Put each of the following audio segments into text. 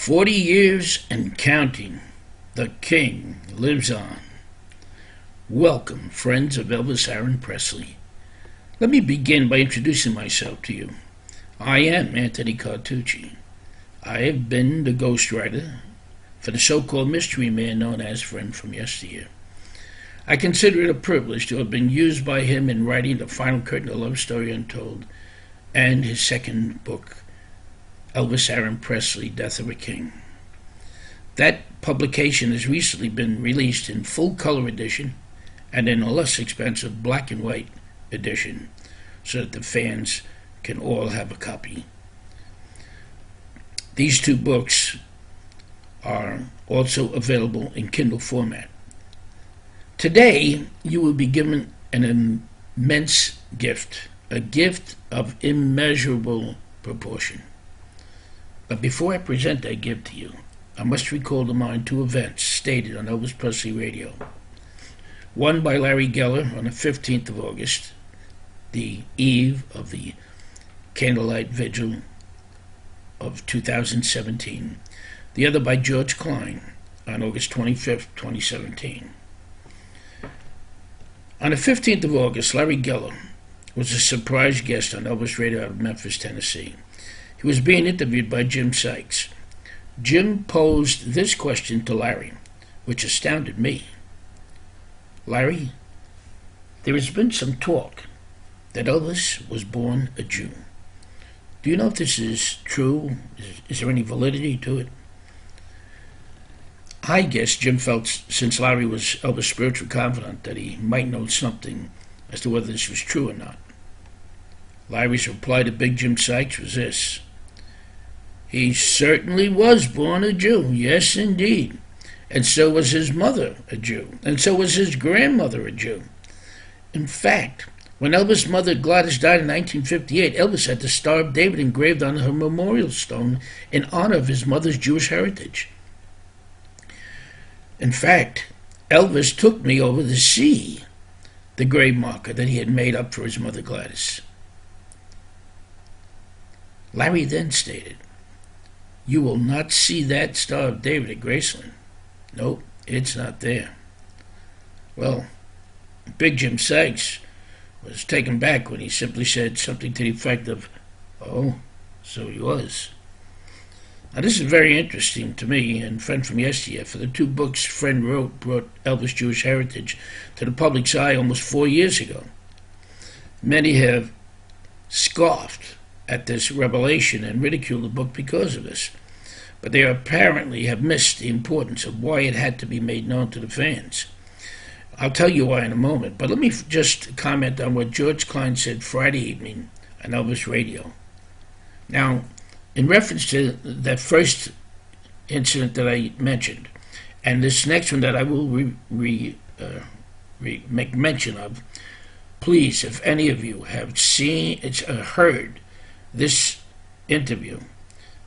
40 years and counting, the king lives on. Welcome, friends of Elvis Aaron Presley. Let me begin by introducing myself to you. I am Anthony Cartucci. I have been the ghostwriter for the so-called mystery man known as Friend from Yesteryear. I consider it a privilege to have been used by him in writing The Final Curtain, A Love Story Untold, and his second book, Elvis Aaron Presley, Death of a King. That publication has recently been released in full color edition and in a less expensive black and white edition so that the fans can all have a copy. These two books are also available in Kindle format. Today, you will be given an immense gift, a gift of immeasurable proportion. But before I present that gift to you, I must recall to mind two events stated on Elvis Presley Radio. One by Larry Geller on the 15th of August, the eve of the Candlelight Vigil of 2017. The other by George Klein on August 25th, 2017. On the 15th of August, Larry Geller was a surprise guest on Elvis Radio out of Memphis, Tennessee. He was being interviewed by Jim Sykes. Jim posed this question to Larry, which astounded me. Larry, there has been some talk that Elvis was born a Jew. Do you know if this is true? Is there any validity to it? I guess Jim felt, since Larry was Elvis' spiritual confidant, that he might know something as to whether this was true or not. Larry's reply to Big Jim Sykes was this: he certainly was born a Jew, yes indeed. And so was his mother a Jew, and so was his grandmother a Jew. In fact, when Elvis' mother Gladys died in 1958, Elvis had the Star of David engraved on her memorial stone in honor of his mother's Jewish heritage. In fact, Elvis took me over to see the grave marker that he had made up for his mother Gladys. Larry then stated, "You will not see that Star of David at Graceland. Nope, it's not there." Well, Big Jim Sykes was taken back when he simply said something to the effect of, "Oh, so he was." Now, this is very interesting to me and Friend from Yesteryear, for the two books Friend wrote brought Elvis' Jewish heritage to the public's eye almost 4 years ago. Many have scoffed at this revelation and ridiculed the book because of this, but they apparently have missed the importance of why it had to be made known to the fans. I'll tell you why in a moment, but let me just comment on what George Klein said Friday evening on Elvis Radio. Now, in reference to that first incident that I mentioned, and this next one that I will make mention of, please, if any of you have heard this interview,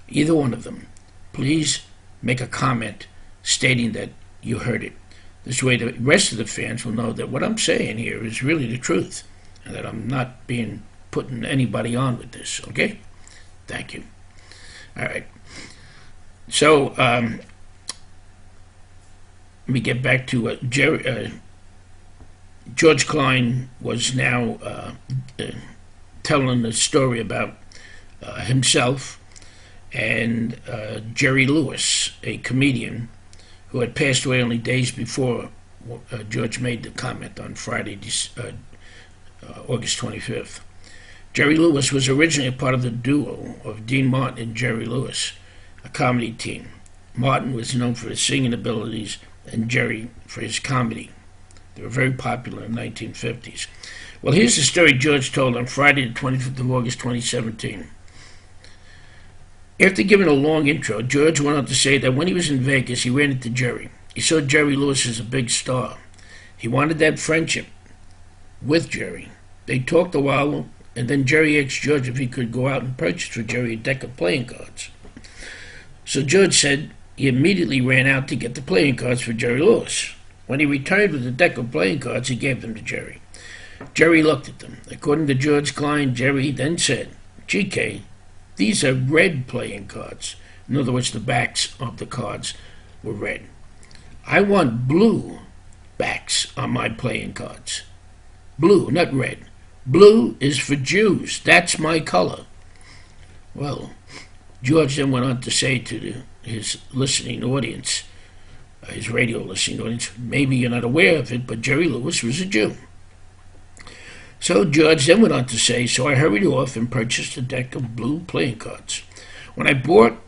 either one of them, please make a comment stating that you heard it. This way the rest of the fans will know that what I'm saying here is really the truth, and that I'm not putting anybody on with this, okay? Thank you. All right. So, let me get back to George Klein was now telling a story about himself and Jerry Lewis, a comedian who had passed away only days before George made the comment on Friday, August 25th. Jerry Lewis was originally a part of the duo of Dean Martin and Jerry Lewis, a comedy team. Martin was known for his singing abilities and Jerry for his comedy. They were very popular in the 1950s. Well, here's the story George told on Friday, the 25th of August, 2017. After giving a long intro, George went on to say that when he was in Vegas, he ran into Jerry. He saw Jerry Lewis as a big star. He wanted that friendship with Jerry. They talked a while, and then Jerry asked George if he could go out and purchase for Jerry a deck of playing cards. So George said he immediately ran out to get the playing cards for Jerry Lewis. When he returned with a deck of playing cards, he gave them to Jerry. Jerry looked at them. According to George Klein, Jerry then said, "GK, these are red playing cards. In other words, the backs of the cards were red. I want blue backs on my playing cards. Blue, not red. Blue is for Jews. That's my color. Well, George then went on to say to his listening audience, his radio listening audience, maybe you're not aware of it, but Jerry Lewis was a Jew. So George then went on to say, so I hurried off and purchased a deck of blue playing cards. When I brought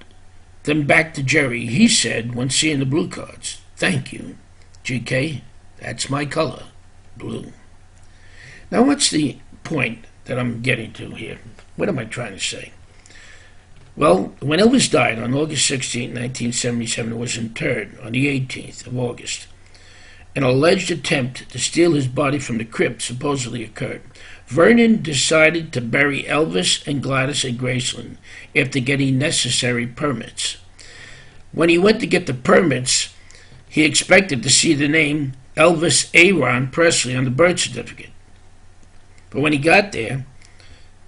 them back to Jerry, he said, when seeing the blue cards, thank you, GK, that's my color, blue. Now what's the point that I'm getting to here? What am I trying to say? Well, when Elvis died on August 16, 1977, and was interred on the 18th of August, an alleged attempt to steal his body from the crypt supposedly occurred. Vernon decided to bury Elvis and Gladys at Graceland after getting necessary permits. When he went to get the permits, he expected to see the name Elvis Aaron Presley on the birth certificate. But when he got there,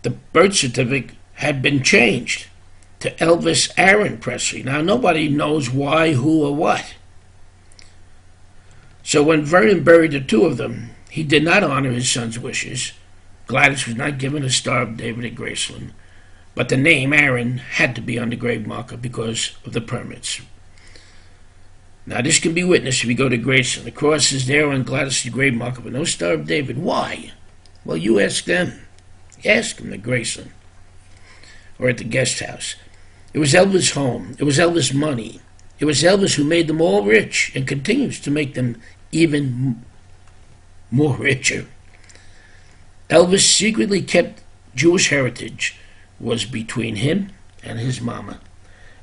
the birth certificate had been changed to Elvis Aaron Presley. Now, nobody knows why, who, or what. So when Vernon buried the two of them, he did not honor his son's wishes. Gladys was not given a Star of David at Graceland, but the name Aaron had to be on the grave marker because of the permits. Now, this can be witnessed if you go to Graceland. The cross is there on Gladys' grave marker, but no Star of David. Why? Well, you ask them. Ask them at Graceland or at the guest house. It was Elvis' home. It was Elvis' money. It was Elvis who made them all rich and continues to make them even more richer. Elvis secretly kept Jewish heritage was between him and his mama.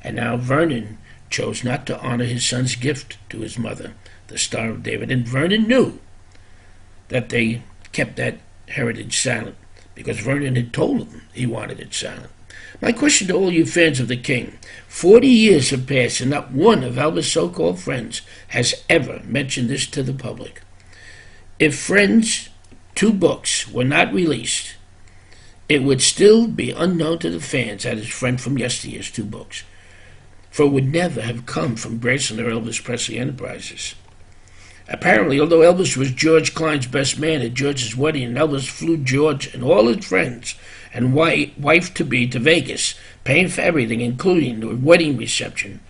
And now Vernon chose not to honor his son's gift to his mother, the Star of David. And Vernon knew that they kept that heritage silent because Vernon had told him he wanted it silent. My question to all you fans of the King, 40 years have passed and not one of Elvis' so-called friends has ever mentioned this to the public. If Friends' 2 books were not released, it would still be unknown to the fans that his Friend from Yesteryear's 2 books, for it would never have come from Graceland or Elvis Presley Enterprises. Apparently, although Elvis was George Klein's best man at George's wedding, and Elvis flew George and all his friends and wife-to-be to Vegas, paying for everything, including the wedding reception.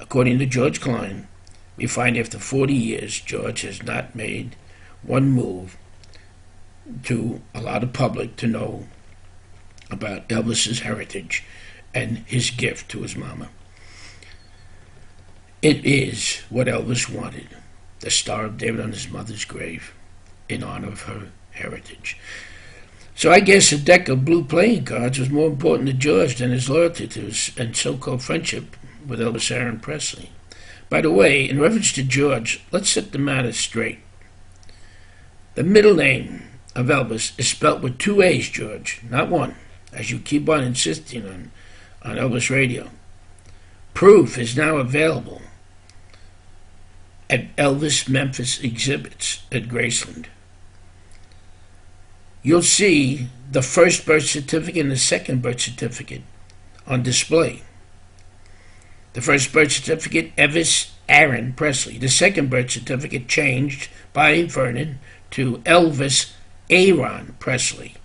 According to George Klein, we find after 40 years, George has not made one move to allow the public to know about Elvis's heritage and his gift to his mama. It is what Elvis wanted, the Star of David on his mother's grave, in honor of her heritage. So I guess a deck of blue playing cards was more important to George than his loyalty to his and so-called friendship with Elvis Aaron Presley. By the way, in reference to George, let's set the matter straight. The middle name of Elvis is spelt with 2 A's, George, not 1, as you keep on insisting on Elvis Radio. Proof is now available at Elvis Memphis exhibits at Graceland. You'll see the first birth certificate and the second birth certificate on display. The first birth certificate, Elvis Aaron Presley. The second birth certificate changed by Vernon to Elvis Aaron Presley.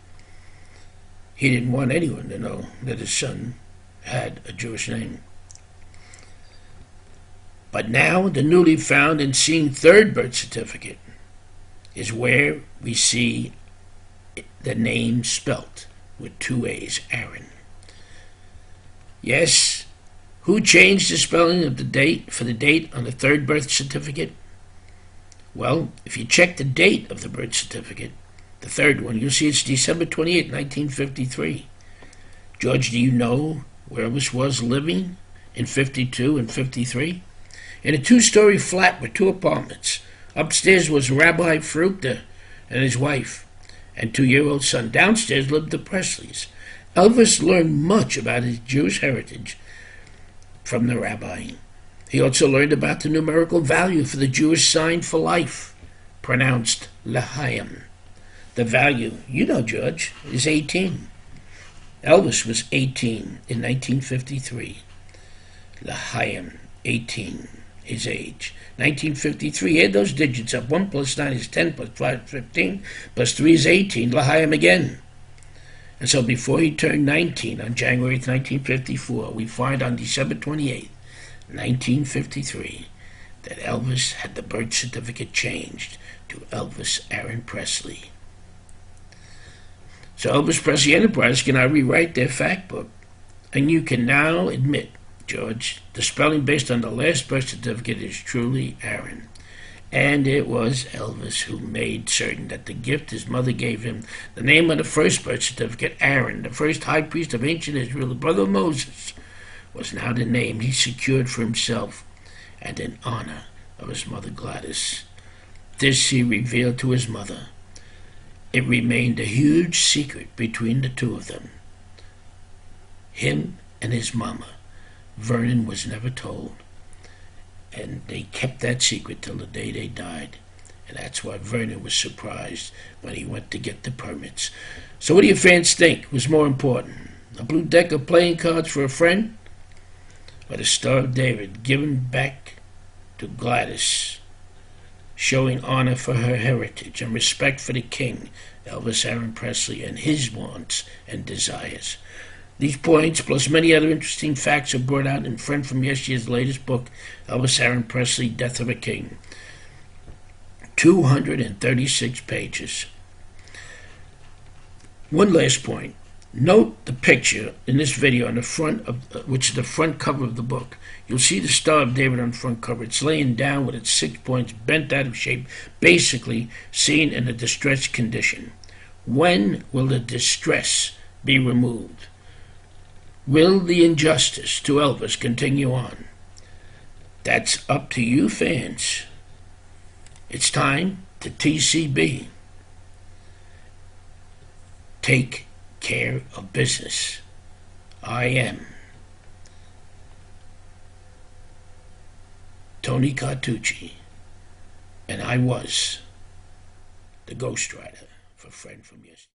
He didn't want anyone to know that his son had a Jewish name. But now the newly found and seen third birth certificate is where we see the name spelt with 2 A's, Aaron. Yes, who changed the spelling of the date for the date on the third birth certificate? Well, if you check the date of the birth certificate, the third one, you'll see it's December 28, 1953. George, do you know where Elvis was living in 52 and 53? In a 2-story flat with 2 apartments. Upstairs was Rabbi Fruchter and his wife and 2-year-old son. Downstairs lived the Presleys. Elvis learned much about his Jewish heritage from the rabbi. He also learned about the numerical value for the Jewish sign for life, pronounced L'chaim. The value, you know, George, is 18. Elvis was 18 in 1953. L'Chaim, 18, his age. 1953, add those digits up. 1 plus 9 is 10, plus 5 is 15, plus 3 is 18. L'Chaim again. And so before he turned 19 on January 8th, 1954, we find on December 28th, 1953, that Elvis had the birth certificate changed to Elvis Aaron Presley. So Elvis Presley Enterprises can now rewrite their fact book. And you can now admit, George, the spelling based on the last birth certificate is truly Aaron. And it was Elvis who made certain that the gift his mother gave him, the name of the first birth certificate, Aaron, the first high priest of ancient Israel, the brother of Moses, was now the name he secured for himself and in honor of his mother Gladys. This he revealed to his mother. It remained a huge secret between the two of them. Him and his mama. Vernon was never told. And they kept that secret till the day they died. And that's why Vernon was surprised when he went to get the permits. So what do you fans think was more important? A blue deck of playing cards for a friend? Or the Star of David given back to Gladys, showing honor for her heritage and respect for the king, Elvis Aaron Presley, and his wants and desires? These points, plus many other interesting facts, are brought out in Friend from Yesteryear's latest book, Elvis Aaron Presley, Death of a King. 236 pages. One last point. Note the picture in this video on the front of, which is the front cover of the book. You'll see the Star of David on the front cover. It's laying down with its 6 points bent out of shape, basically seen in a distressed condition. When will the distress be removed? Will the injustice to Elvis continue on? That's up to you fans. It's time to TCB. Take care of business. I am Tony Cartucci, and I was the ghostwriter for Friend from Yesteryear.